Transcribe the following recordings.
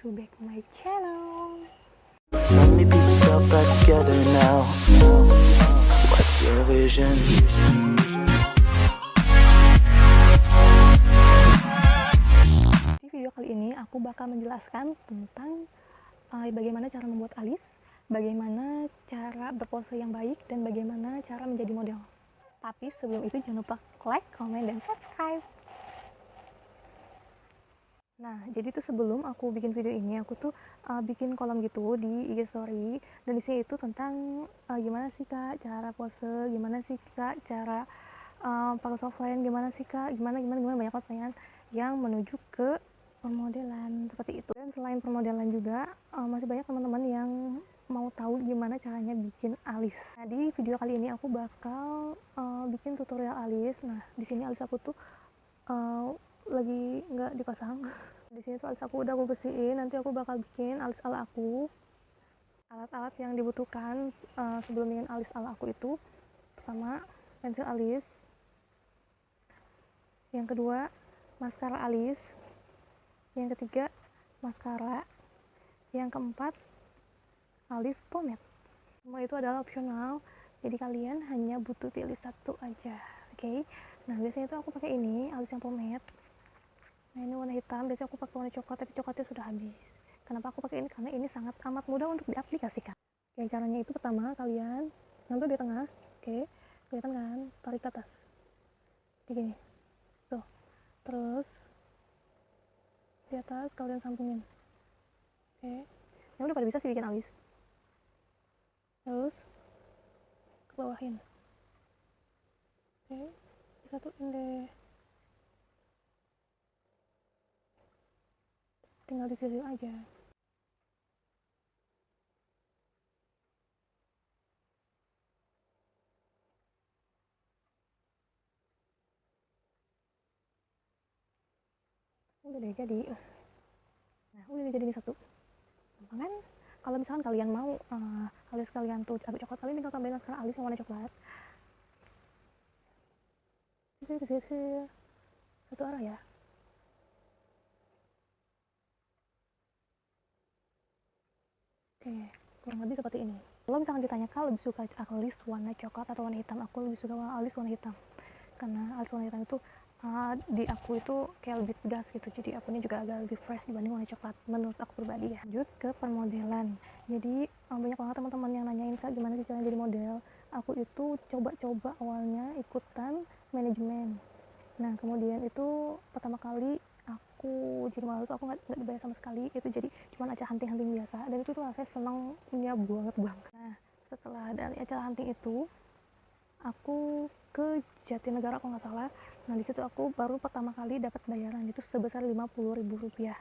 to back my channel. So many pieces all back together now. What's your vision? Di video kali ini aku bakal menjelaskan tentang bagaimana cara membuat alis, bagaimana cara berpose yang baik, dan bagaimana cara menjadi model. Tapi sebelum itu jangan lupa like, comment, dan subscribe. Nah, jadi tuh sebelum aku bikin video ini, aku tuh bikin kolom gitu di IG story, dan di sini itu tentang gimana sih Kak cara pose, gimana sih Kak cara pakai softline, gimana sih Kak, gimana banyak pertanyaan yang menuju ke permodelan seperti itu. Dan selain permodelan juga masih banyak teman-teman yang mau tahu gimana caranya bikin alis. Nah, di video kali ini aku bakal bikin tutorial alis. Nah, di sini alis aku tuh lagi nggak dipasang. Di sini tuh alis aku udah aku bersihin. Nanti aku bakal bikin alis ala aku. Alat-alat yang dibutuhkan sebelum bikin alis ala aku itu, pertama pensil alis, yang kedua maskara alis, yang ketiga maskara, yang keempat alis pomade. Semua itu adalah opsional, jadi kalian hanya butuh pilih satu aja. Oke. Nah, biasanya itu aku pakai ini alis yang pomade. Nah, ini warna hitam, biasanya aku pakai warna coklat, tapi coklatnya sudah habis. Kenapa aku pakai ini? Karena ini sangat amat mudah untuk diaplikasikan. Oke, caranya itu pertama kalian ngambil di tengah. Oke, kelihatan kan? Tarik ke atas kayak gini tuh, terus di atas kalian sambungin. Oke, yang udah pada bisa sih bikin alis. Terus ke bawahin. Oke, disatuin deh, tinggal disisir aja. Udah deh jadi. Nah, udah deh jadi ini satu. Gampang kan? Kalau misalkan kalian mau alis kalian tuh agak coklat, kalian tinggal tambahin maskara alis yang warna coklat. Sisir satu arah ya. Oke, kurang lebih seperti ini. Kalau misalkan ditanya kalau lebih suka alis warna coklat atau warna hitam, aku lebih suka alis warna hitam. Karena alis warna hitam itu di aku itu kayak lebih tegas gitu, jadi akunya juga agak lebih fresh dibanding warna coklat menurut aku pribadi ya. Lanjut ke permodelan. Jadi banyak banget teman-teman yang nanyain Kak gimana sih caranya jadi model. Aku itu coba-coba awalnya ikutan manajemen. Nah, kemudian itu pertama kali aku jadi model tuh aku nggak dibayar sama sekali, itu jadi cuma acara hunting-hunting biasa, dan itu tuh rasanya senangnya banget. Nah, setelah dari acara hunting itu aku ke Jatinegara kalau nggak salah. Nah, di situ aku baru pertama kali dapat bayaran itu sebesar Rp50.000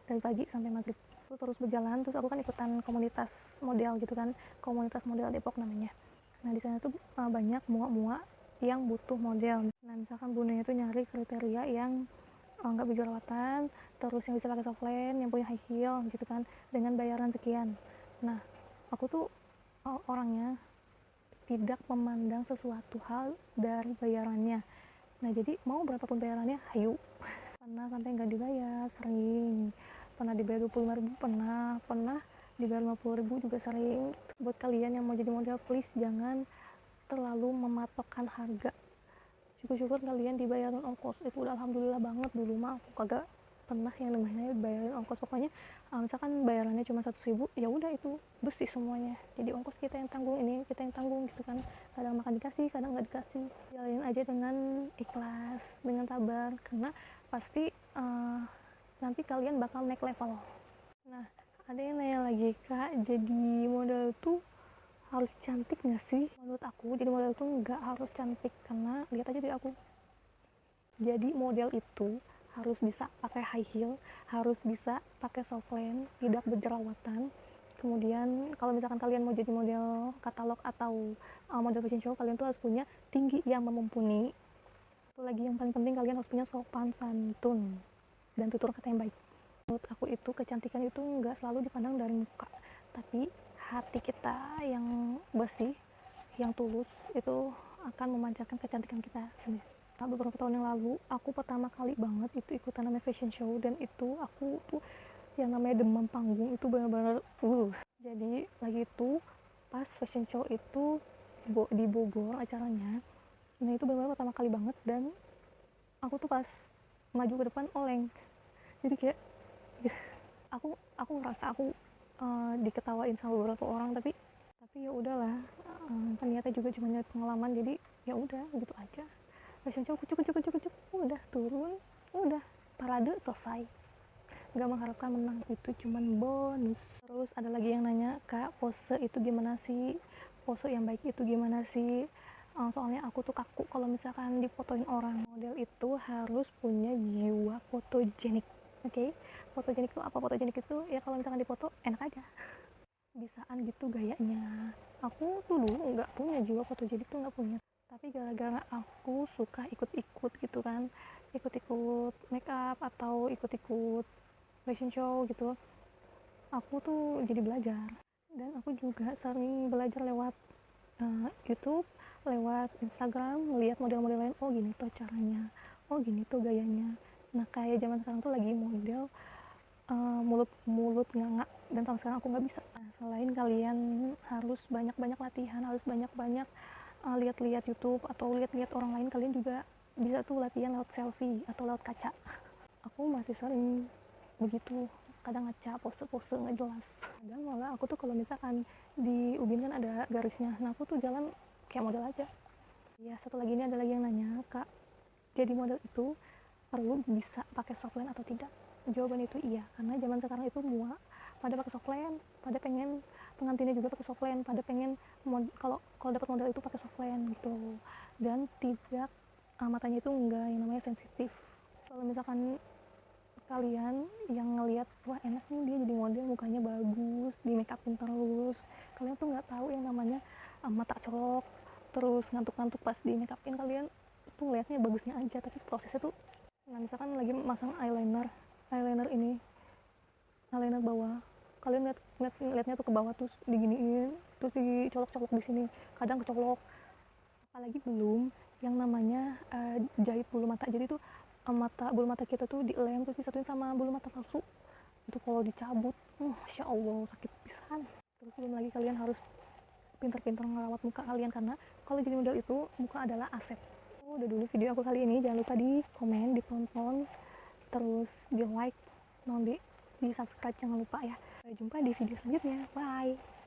dari pagi sampai maghrib. Itu terus berjalan, terus aku kan ikutan komunitas model gitu kan, komunitas model Depok namanya. Nah, di sana tuh banyak muak-muak yang butuh model. Nah, misalkan bundanya itu nyari kriteria yang nggak berjerawatan, terus yang bisa pakai softline, yang punya high heel gitu kan, dengan bayaran sekian. Nah, aku tuh orangnya tidak memandang sesuatu hal dari bayarannya. Nah, jadi mau berapapun bayarannya, hayu. Pernah sampai nggak dibayar, sering. Pernah dibayar 25.000, pernah dibayar 50.000 juga sering. Buat kalian yang mau jadi model, please jangan terlalu mematokkan harga. Syukur-syukur kalian dibayarin ongkos, itu udah alhamdulillah banget. Dulu mah aku kagak pernah yang namanya bayarin ongkos. Pokoknya misalkan bayarannya cuma 100.000, ya udah itu bersih semuanya, jadi ongkos kita yang tanggung, ini kita yang tanggung gitu kan. Kadang makan dikasih, kadang nggak dikasih. Jalanin aja dengan ikhlas, dengan sabar, karena pasti nanti kalian bakal naik level. Nah, ada yang nanya lagi, Kak jadi model tuh harus cantik nggak sih? Menurut aku jadi model tuh nggak harus cantik, karena lihat aja dari aku. Jadi model itu harus bisa pakai high heel, harus bisa pakai softline, tidak berjerawatan. Kemudian kalau misalkan kalian mau jadi model katalog atau model fashion show, kalian tuh harus punya tinggi yang mumpuni. Itu lagi yang paling penting, kalian harus punya sopan santun dan tutur kata yang baik. Menurut aku itu kecantikan itu nggak selalu dipandang dari muka, tapi hati kita yang bersih, yang tulus, itu akan memancarkan kecantikan kita sendiri. Beberapa tahun yang lalu aku pertama kali banget itu ikutan namanya fashion show, dan itu aku tuh yang namanya demam panggung itu benar-benar jadi lagi itu pas fashion show itu di Bogor acaranya. Nah itu benar-benar pertama kali banget, dan aku tuh pas maju ke depan oleng. Jadi kayak aku ngerasa aku diketawain sama beberapa orang, tapi ya udahlah, ternyata juga cuma nyari pengalaman, jadi ya udah gitu aja. Fashion show kucuk udah turun, udah parade selesai, nggak mengharapkan menang, itu cuman bonus. Terus ada lagi yang nanya, Kak, pose itu gimana sih, pose yang baik itu gimana sih? Soalnya aku tuh kaku kalau misalkan difotoin orang. Model itu harus punya jiwa fotogenik. Oke, fotogenik itu apa? Fotogenik itu ya kalau misalkan difoto enak aja, bisaan gitu gayanya. Aku tuh dulu nggak punya jiwa fotogenik, tuh nggak punya, tapi gara-gara aku suka ikut-ikut gitu kan, ikut-ikut make up atau ikut-ikut fashion show gitu, aku tuh jadi belajar. Dan aku juga sering belajar lewat YouTube, lewat Instagram, melihat model-model lain, oh gini tuh caranya, oh gini tuh gayanya. Nah kayak zaman sekarang tuh lagi model mulut nganga, dan tahun sekarang aku nggak bisa. Nah, selain kalian harus banyak-banyak latihan, harus banyak-banyak lihat-lihat YouTube atau lihat-lihat orang lain, kalian juga bisa tuh latihan lewat selfie atau lewat kaca. Aku masih sering begitu, kadang ngaca pose-pose nggak jelas. Kadang malah aku tuh kalau misalkan di ubin kan ada garisnya, nah aku tuh jalan kayak model aja. Ya satu lagi, ini ada lagi yang nanya, Kak, jadi model itu perlu bisa pakai softline atau tidak? Jawaban itu iya, karena zaman sekarang itu semua pada pakai softline, pada pengen pengantinnya juga pakai softline, pada pengen kalau dapat model itu pakai softline gitu, dan tidak matanya itu enggak yang namanya sensitif. Kalau misalkan kalian yang ngelihat, wah enak nih dia jadi model, mukanya bagus, di make upin terus, kalian tuh nggak tahu yang namanya mata colok, terus ngantuk-ngantuk pas di make upin, kalian tuh lihatnya bagusnya aja, tapi prosesnya tuh. Nah misalkan lagi masang eyeliner ini, eyeliner bawah, kalian lihatnya tuh ke bawah, terus diginiin, terus dicolok-colok di sini, kadang kecolok. Apalagi belum yang namanya jahit bulu mata, jadi tuh bulu mata kita tuh dilem terus disatuin sama bulu mata palsu, itu kalau dicabut, Masya Allah sakit pisan. Terus belum lagi kalian harus pintar-pintar ngerawat muka kalian, karena kalau jadi model itu muka adalah aset. Udah dulu video aku kali ini, jangan lupa di komen, ditonton, terus di like, di subscribe, jangan lupa ya. Sampai jumpa di video selanjutnya, bye.